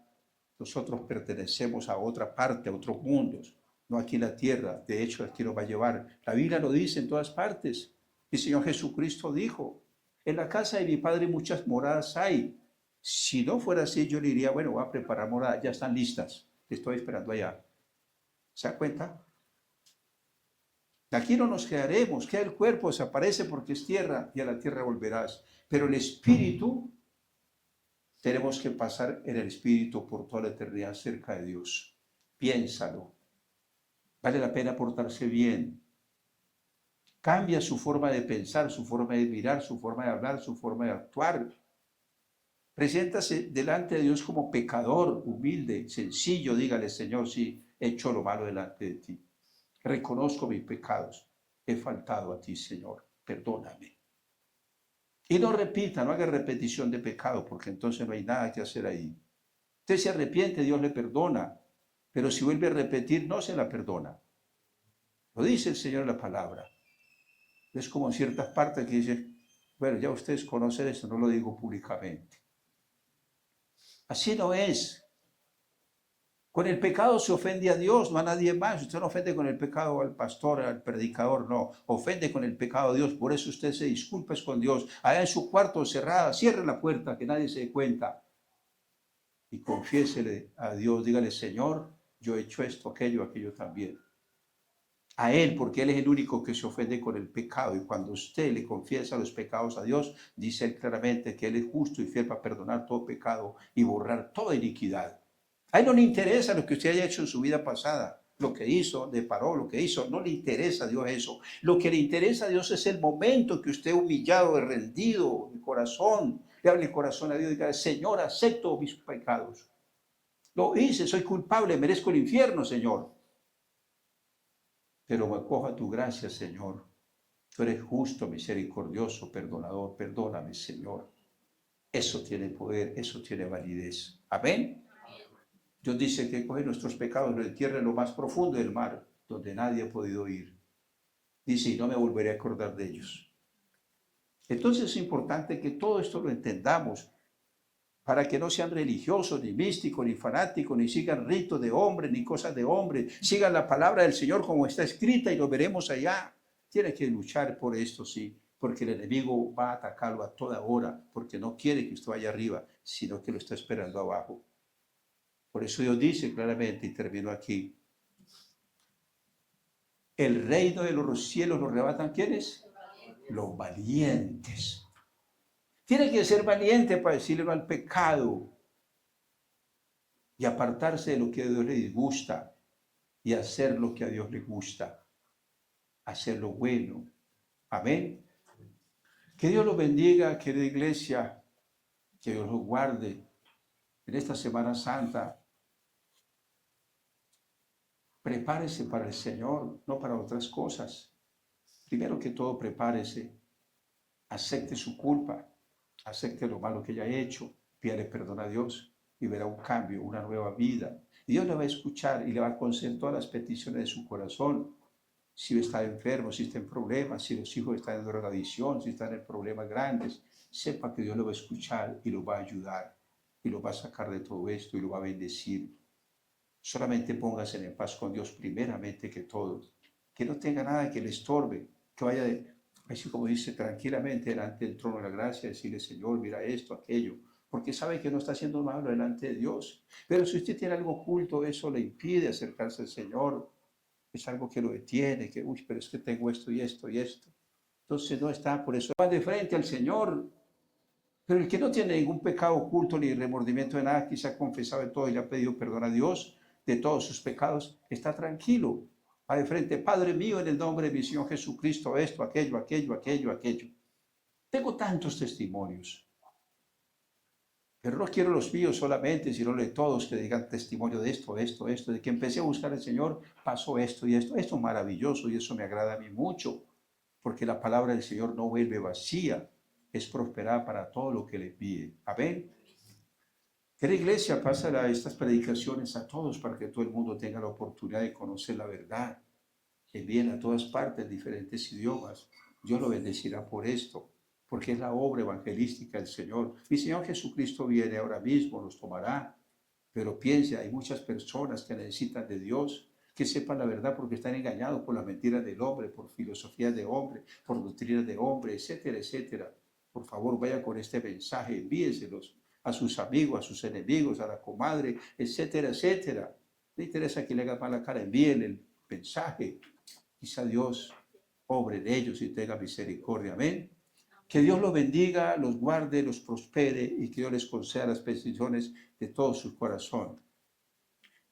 Nosotros pertenecemos a otra parte, a otros mundos, no aquí en la tierra. De hecho, aquí nos va a llevar. La Biblia lo dice en todas partes. El Señor Jesucristo dijo, en la casa de mi Padre muchas moradas hay. Si no fuera así, yo le diría, bueno, voy a preparar moradas, ya están listas, te estoy esperando allá. ¿Se da cuenta? Aquí no nos quedaremos, queda el cuerpo, desaparece porque es tierra y a la tierra volverás. Pero el espíritu, tenemos que pasar en el espíritu por toda la eternidad cerca de Dios. Piénsalo. Vale la pena portarse bien. Cambia su forma de pensar, su forma de mirar, su forma de hablar, su forma de actuar. Preséntase delante de Dios como pecador, humilde, sencillo. Dígale, Señor, sí, he hecho lo malo delante de ti. Reconozco mis pecados. He faltado a ti, Señor. Perdóname. Y no repita, no haga repetición de pecado, porque entonces no hay nada que hacer ahí. Usted se arrepiente, Dios le perdona. Pero si vuelve a repetir, no se la perdona. Lo dice el Señor en la palabra. Es como en ciertas partes que dice, bueno, ya ustedes conocen esto, no lo digo públicamente. Así no es. Con el pecado se ofende a Dios, no a nadie más. Usted no ofende con el pecado al pastor, al predicador, no. Ofende con el pecado a Dios. Por eso usted se disculpa con Dios. Allá en su cuarto cerrada, cierre la puerta, que nadie se dé cuenta. Y confiésele a Dios, dígale, Señor, yo he hecho esto, aquello también. A Él, porque Él es el único que se ofende con el pecado. Y cuando usted le confiesa los pecados a Dios, dice Él claramente que Él es justo y fiel para perdonar todo pecado y borrar toda iniquidad. A Él no le interesa lo que usted haya hecho en su vida pasada, lo que hizo, de paró, lo que hizo, no le interesa a Dios eso. Lo que le interesa a Dios es el momento que usted humillado, rendido, de corazón, le hable el corazón a Dios y diga, Señor, acepto mis pecados. Lo hice, soy culpable, merezco el infierno, Señor. Pero me acoja tu gracia, Señor. Tú eres justo, misericordioso, perdonador. Perdóname, Señor. Eso tiene poder, eso tiene validez. Amén. Dios dice que coge nuestros pecados, los entierra en lo más profundo del mar, donde nadie ha podido ir. Dice, y no me volveré a acordar de ellos. Entonces es importante que todo esto lo entendamos, para que no sean religiosos, ni místicos, ni fanáticos, ni sigan ritos de hombre, ni cosas de hombre. Sigan la palabra del Señor como está escrita y lo veremos allá. Tiene que luchar por esto, sí, porque el enemigo va a atacarlo a toda hora, porque no quiere que usted vaya arriba, sino que lo está esperando abajo. Por eso Dios dice claramente, y termino aquí, el reino de los cielos lo arrebatan, ¿quiénes? Los valientes. Tiene que ser valiente para decirle al pecado y apartarse de lo que a Dios le disgusta y hacer lo que a Dios le gusta, hacer lo bueno. Amén. Que Dios los bendiga, querida iglesia, que Dios los guarde en esta Semana Santa. Prepárese para el Señor, no para otras cosas. Primero que todo, prepárese, acepte su culpa, acepte lo malo que haya hecho, pídale perdón a Dios y verá un cambio, una nueva vida. Y Dios le va a escuchar y le va a conceder todas las peticiones de su corazón. Si está enfermo, si está en problemas, si los hijos están en drogadicción, si están en problemas grandes, sepa que Dios lo va a escuchar y lo va a ayudar y lo va a sacar de todo esto y lo va a bendecir. Solamente póngase en paz con Dios primeramente que todo. Que no tenga nada que le estorbe, que vaya, así como dice, tranquilamente delante del trono de la gracia, decirle, Señor, mira esto, aquello, porque sabe que no está haciendo malo delante de Dios. Pero si usted tiene algo oculto, eso le impide acercarse al Señor. Es algo que lo detiene, que, uy, pero es que tengo esto y esto y esto. Entonces no está, por eso va de frente al Señor. Pero el que no tiene ningún pecado oculto ni remordimiento de nada, que se ha confesado de todo y le ha pedido perdón a Dios de todos sus pecados, está tranquilo. Va de frente, Padre mío, en el nombre de mi Señor Jesucristo, esto, aquello. Tengo tantos testimonios, pero no quiero los míos solamente, sino de todos que digan testimonio de esto, de que empecé a buscar al Señor, pasó esto y esto. Esto es maravilloso y eso me agrada a mí mucho, porque la palabra del Señor no vuelve vacía, es prosperada para todo lo que le pide. Amén. Que la iglesia pasa estas predicaciones a todos para que todo el mundo tenga la oportunidad de conocer la verdad, que viene a todas partes, diferentes idiomas. Dios lo bendecirá por esto, porque es la obra evangelística del Señor. Mi Señor Jesucristo viene ahora mismo, nos tomará, pero piense, hay muchas personas que necesitan de Dios, que sepan la verdad porque están engañados por las mentiras del hombre, por filosofías de hombre, por doctrinas de hombre, etcétera, etcétera. Por favor, vaya con este mensaje, envíeselos a sus amigos, a sus enemigos, a la comadre, etcétera, etcétera. No interesa que le haga mala cara, envíenle el mensaje. Quizá Dios obre en ellos y tenga misericordia. Amén. Que Dios los bendiga, los guarde, los prospere y que Dios les conceda las peticiones de todo su corazón.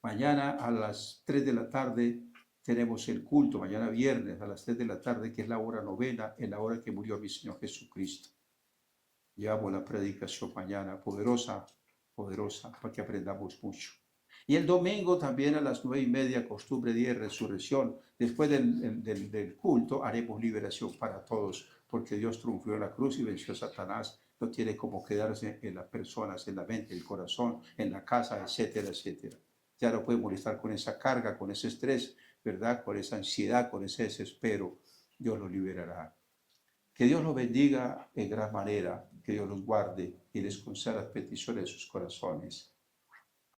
Mañana a las 3 de la tarde tenemos el culto, mañana viernes a las 3 de la tarde, que es la hora novena, en la hora que murió mi Señor Jesucristo. Llevamos la predicación mañana, poderosa, para que aprendamos mucho. Y el domingo también a las 9:30, costumbre día de resurrección. Después del culto haremos liberación para todos, porque Dios triunfó en la cruz y venció a Satanás. No tiene como quedarse en las personas, en la mente, el corazón, en la casa, etcétera, etcétera. Ya no podemos estar con esa carga, con ese estrés, ¿verdad? Con esa ansiedad, con ese desespero. Dios lo liberará. Que Dios los bendiga en gran manera, que Dios los guarde y les conceda las peticiones de sus corazones.